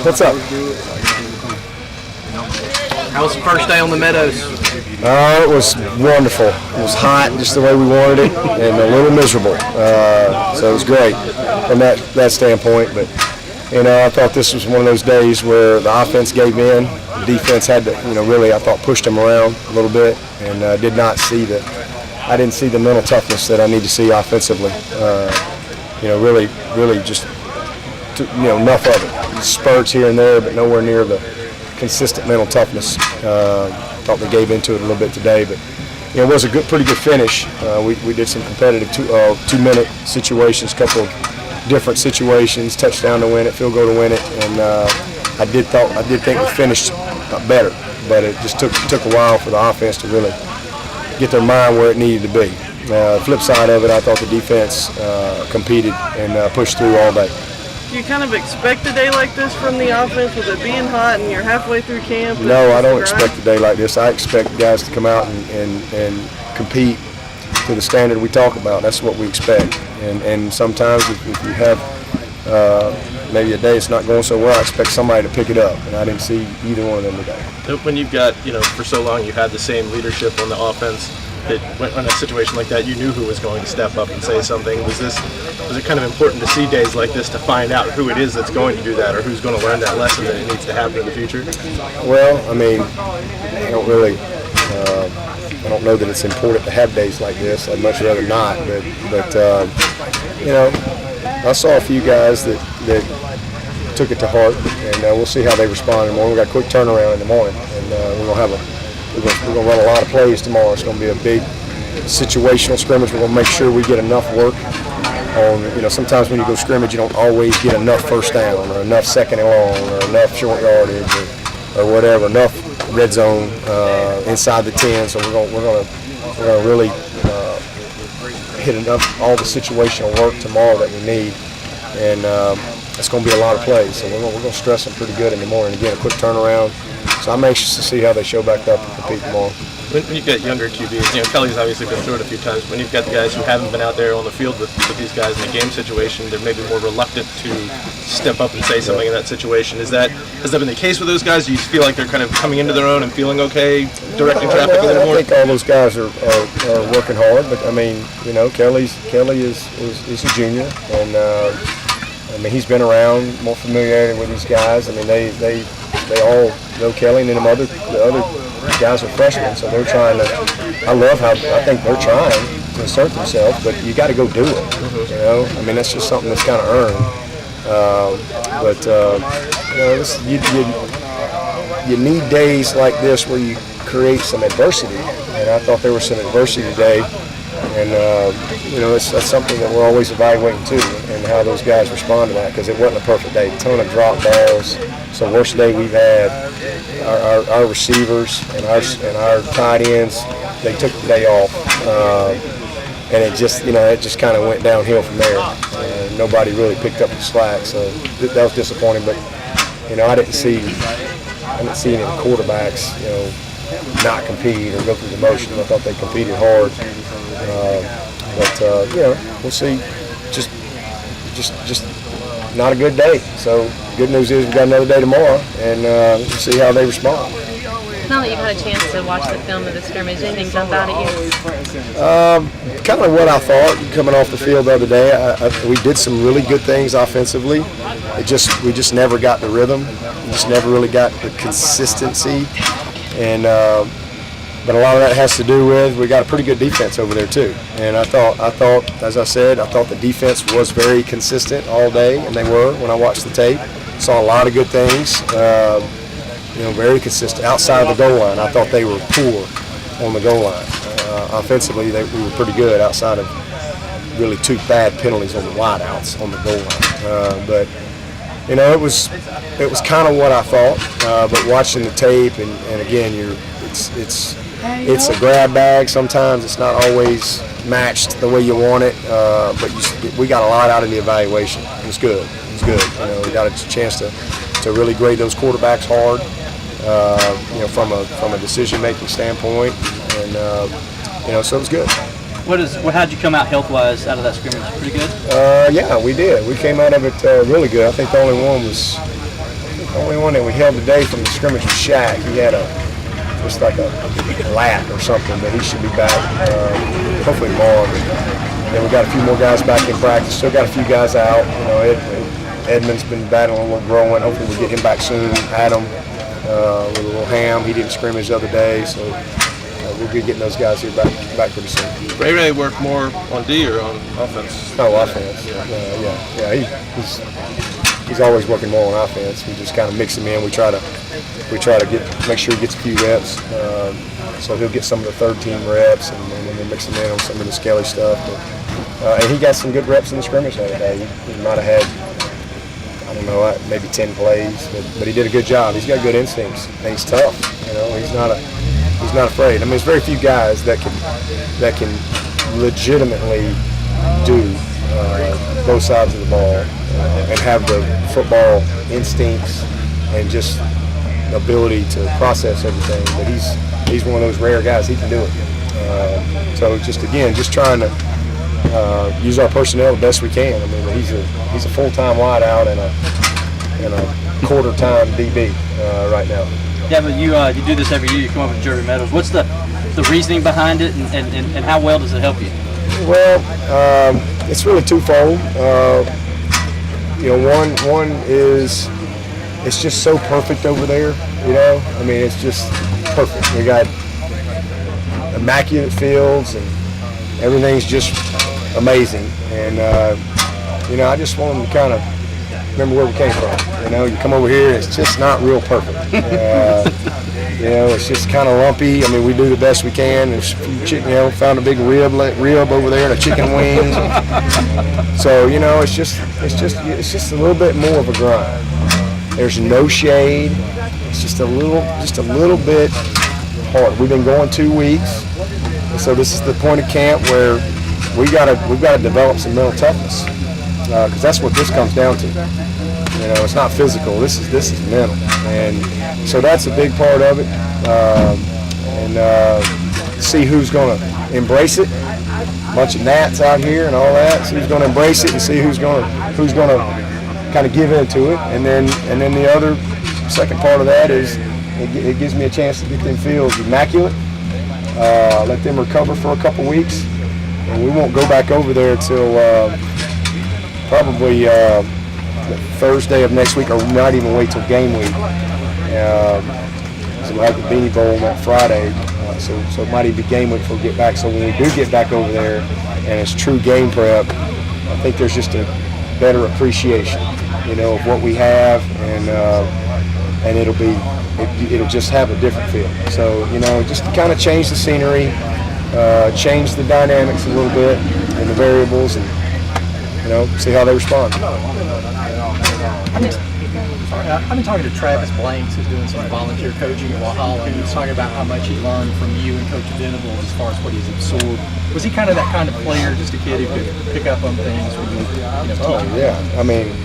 What's up? How was the first day on the Meadows? It was wonderful. It was hot, just the way we wanted it, and a little miserable. So it was great from that standpoint. But I thought this was one of those days where the offense gave in. The defense had to, really, I thought, pushed them around a little bit, and I didn't see the mental toughness that I need to see offensively. Really just, enough of it. Spurts here and there, but nowhere near the consistent mental toughness. Thought they gave into it a little bit today, but it was a pretty good finish. We did some competitive two-minute situations, couple of different situations, touchdown to win it, field goal to win it, and I did think we finished better, but it just took a while for the offense to really get their mind where it needed to be. The flip side of it, I thought the defense competed and pushed through all day. Do you kind of expect a day like this from the offense with it being hot and you're halfway through camp? No, I don't expect a day like this. I expect guys to come out and compete to the standard we talk about. That's what we expect. And sometimes if you have maybe a day it's not going so well, I expect somebody to pick it up. And I didn't see either one of them today. When you've got, for so long you had the same leadership on the offense, that in a situation like that, you knew who was going to step up and say something. Was it kind of important to see days like this to find out who it is that's going to do that, or who's going to learn that lesson that it needs to happen in the future? Well, I don't know that it's important to have days like this. I'd much rather not, but I saw a few guys that took it to heart, and we'll see how they respond in the morning. We got a quick turnaround in the morning, and we're going to run a lot of plays tomorrow. It's going to be a big situational scrimmage. We're going to make sure we get enough work on, sometimes when you go scrimmage, you don't always get enough first down or enough second and long or enough short yardage or whatever, enough red zone inside the 10. So we're going to really hit all the situational work tomorrow that we need, and it's going to be a lot of plays. So we're going to stress them pretty good in the morning. Again, a quick turnaround. So I'm anxious to see how they show back up and compete tomorrow. When you've got younger QBs, Kelly's obviously been through it a few times. When you've got the guys who haven't been out there on the field with these guys in a game situation, they're maybe more reluctant to step up and say something in that situation. Has that been the case with those guys? Do you feel like they're kind of coming into their own and feeling okay, directing traffic a little more? I think all those guys are working hard, but Kelly is a junior, and he's been around, more familiarity with these guys. They all know Kelly, and then the other guys are freshmen, so they're trying to. I think they're trying to assert themselves, but you got to go do it. That's just something that's kind of earned. You need days like this where you create some adversity, and I thought there was some adversity today, and that's something that we're always evaluating too, and how those guys respond to that, because it wasn't a perfect day. A ton of drop balls. It's the worst day we've had. Our receivers and our tight ends, they took the day off, and it just kind of went downhill from there. Nobody really picked up the slack, so that was disappointing. But I didn't see any of the quarterbacks not compete or go through the motions. I thought they competed hard, we'll see. Just not a good day. So good news is we've got another day tomorrow, and we'll see how they respond. Now that you've had a chance to watch the film of the scrimmage, anything jump out at you? Kind of what I thought coming off the field the other day. We did some really good things offensively. We just never got the rhythm. We just never really got the consistency, and but a lot of that has to do with we got a pretty good defense over there too. And I thought, as I said, I thought the defense was very consistent all day, and they were when I watched the tape. Saw a lot of good things. Very consistent. Outside of the goal line, I thought they were poor on the goal line. Offensively, we were pretty good outside of really two bad penalties on the wideouts on the goal line. But it was kind of what I thought. But watching the tape, and again, it's a grab bag. Sometimes it's not always matched the way you want it. But we got a lot out of the evaluation. It was good. We got a chance to really grade those quarterbacks hard. From a decision-making standpoint, and so it was good. How'd you come out health-wise out of that scrimmage? Pretty good? Yeah, we did. We came out of it really good. I think the only one that we held today from the scrimmage with Shaq. He had just like a lat or something, but he should be back hopefully tomorrow. And then we got a few more guys back in practice. Still got a few guys out. You know, Edmund's been battling a little growing. Hopefully we get him back soon. Adam with a little ham. He didn't scrimmage the other day, so we'll be getting those guys here back pretty soon. Ray work more on D or on offense? Oh, offense. Yeah. He's always working more on offense. We just kind of mix him in. We try to make sure he gets a few reps. So he'll get some of the third team reps, and then we'll mix him in on some of the Skelly stuff. But, and he got some good reps in the scrimmage the other day. He might have had, I don't know, maybe 10 plays, but he did a good job. He's got good instincts, and he's tough. You know, he's not afraid. I mean, there's very few guys that can legitimately do both sides of the ball and have the football instincts and just the ability to process everything. But he's one of those rare guys. He can do it. So just trying to use our personnel the best we can. I mean, he's a full-time wideout and a quarter-time DB right now. Yeah, but you do this every year. You come up with Jersey Meadows. What's the reasoning behind it, and how well does it help you? Well, it's really twofold. One is it's just so perfect over there. You know, I mean, it's just perfect. We got immaculate fields, and everything's just amazing. And I just want them to kind of remember where we came from. You know, you come over here and it's just not real perfect. It's just kind of lumpy. I mean, we do the best we can. And, found a big rib over there and a chicken wing. So it's just a little bit more of a grind. There's no shade. It's just a little bit hard. We've been going 2 weeks, and so this is the point of camp where we've got to develop some mental toughness. Because that's what this comes down to. It's not physical. This is mental, and so that's a big part of it. See who's going to embrace it. A bunch of gnats out here and all that. See who's going to embrace it, and see who's going to kind of give into it. And then the other second part of that is it gives me a chance to get them fields immaculate. Let them recover for a couple weeks, and we won't go back over there till. Probably Thursday of next week, or we might even wait till game week. So we'll have the Beanie Bowl on that Friday, so it might even be game week before we get back. So when we do get back over there and it's true game prep, I think there's just a better appreciation, of what we have, and it'll just have a different feel. So just to kind of change the scenery, change the dynamics a little bit and the variables, and see how they respond. I've been talking to Travis Blanks, who's doing some volunteer coaching at Walhalla, and he was talking about how much he learned from you and Coach Venables as far as what he's absorbed. Was he kind of that kind of player, just a kid who could pick up on things when you teach? Oh, yeah. I mean,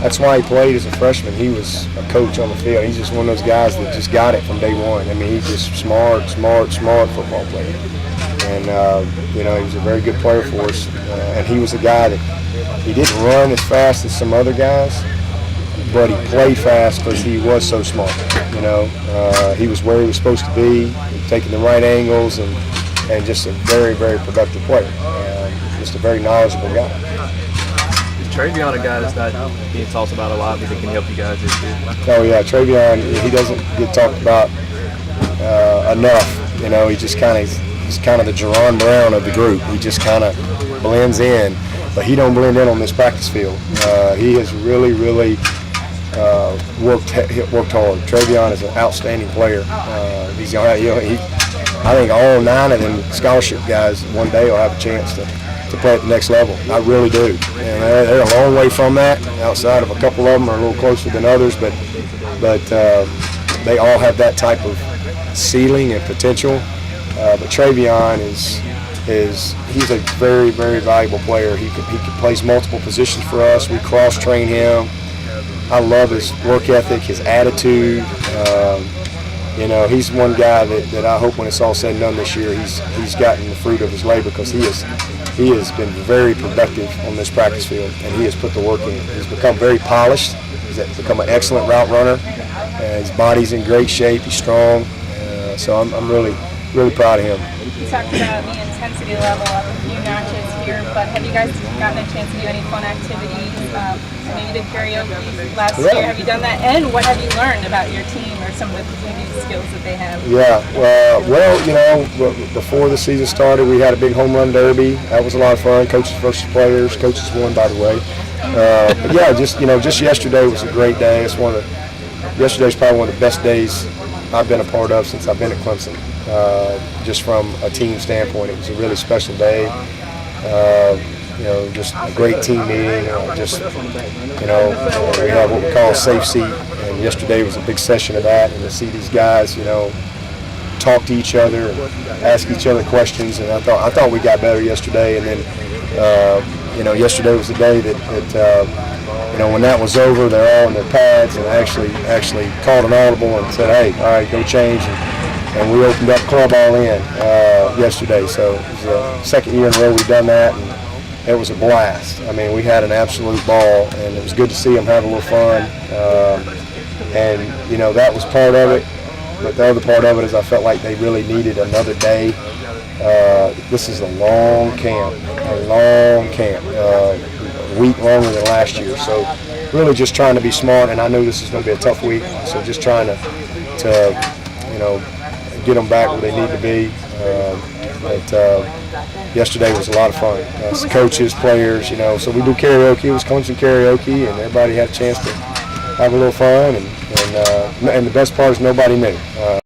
that's why he played as a freshman. He was a coach on the field. He's just one of those guys that just got it from day one. I mean, he's just smart football player. And, he was a very good player for us. And he was a guy that he didn't run as fast as some other guys, but he played fast because he was so smart. He was where he was supposed to be, taking the right angles, and just a very, very productive player. Just a very knowledgeable guy. Is Travion a guy that's not being talked about a lot, but he can help you guys this year? Oh yeah, Travion, he doesn't get talked about enough. He's kind of the Jerron Brown of the group. He just kind of blends in, but he don't blend in on this practice field. He has really, really worked hard. Travion is an outstanding player. I think all 9 of them scholarship guys one day will have a chance to play at the next level. I really do. And they're a long way from that. Outside of a couple of them are a little closer than others, but they all have that type of ceiling and potential. But Travion he's a very, very valuable player. He plays multiple positions for us. We cross-train him. I love his work ethic, his attitude. He's one guy that I hope when it's all said and done this year, he's gotten the fruit of his labor, because he has been very productive on this practice field, and he has put the work in. He's become very polished. He's become an excellent route runner. His body's in great shape. He's strong. So I'm really proud of him. You talked about the intensity level of a few matches here, but have you guys gotten a chance to do any fun activities? I know you did karaoke last year. Have you done that? And what have you learned about your team or some of the maybe skills that they have? Yeah, well, before the season started, we had a big home run derby. That was a lot of fun. Coaches versus players. Coaches won, by the way. But yeah, just yesterday was a great day. Yesterday's probably one of the best days I've been a part of since I've been at Clemson. Just from a team standpoint, it was a really special day. Just a great team meeting. We have what we call a safe seat, and yesterday was a big session of that. And to see these guys, talk to each other, and ask each other questions, and I thought we got better yesterday. And then, yesterday was the day that when that was over, they're all in their pads and actually called an audible and said, "Hey, all right, go change." And we opened up Club All In yesterday, so it was the second year in a row we've done that, and it was a blast. I mean, we had an absolute ball, and it was good to see them have a little fun. That was part of it, but the other part of it is I felt like they really needed another day. This is a long camp, a week longer than last year, so really just trying to be smart, and I knew this was going to be a tough week, so just trying to get them back where they need to be. But yesterday was a lot of fun. Coaches, players, so we do karaoke. It was Clemson karaoke, and everybody had a chance to have a little fun, and the best part is nobody knew.